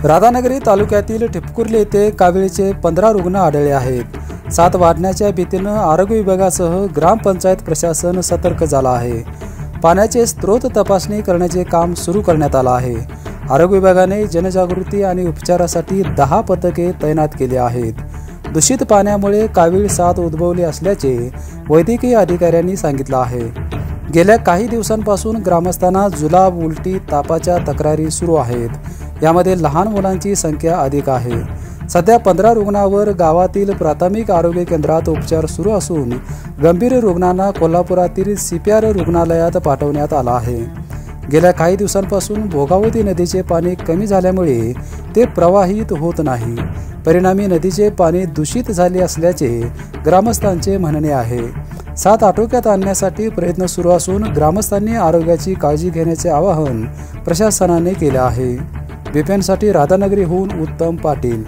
राधानगरी तालुक्यातील टिपकुर्ली येथे कावीळचे 15 रुग्ण आढळले आहेत। 7 वाढण्याच्या भीतीनं आरोग्य विभागासह ग्रामपंचायत प्रशासन सतर्क झाला आहे। पाण्याचे स्रोत तपासणी करण्याचे काम सुरू करण्यात आले आहे। आरोग्य विभागाने जनजागृती आणि उपचारासाठी 10 पथके तैनात केली आहेत। दूषित पाण्यामुळे कावीळ साथ उद्भवली असल्याचे वैद्यकीय अधिकाऱ्यांनी सांगितले आहे। गेल्या काही दिवसांपासून ग्रामस्थांना जुलाब, उलटी, तापाच्या तक्रारी सुरू आहेत। यामध्ये लहान मुलांची संख्या अधिक आहे। सध्या 15 रुग्णांवर गावातील प्राथमिक आरोग्य केंद्रात उपचार सुरू असून गंभीर रुग्णांना कोल्हापुरातील CPR रुग्णालयात पाठवण्यात आले आहे। गेल्या काही दिवसांपासून भोगावती नदीचे पाणी कमी झाल्यामुळे ते प्रवाहित होत नाही। परिणामी नदीचे पाणी दूषित झाले असल्याचे ग्रामस्थांचे म्हणणे आहे। 7 आटोक्यात आणण्यासाठी प्रयत्न सुरू असून ग्रामस्थांनी आरोग्याची काळजी घेण्याचे आवाहन प्रशासनाने केले आहे। BPN साठी राधानगरीहून उत्तम पाटील।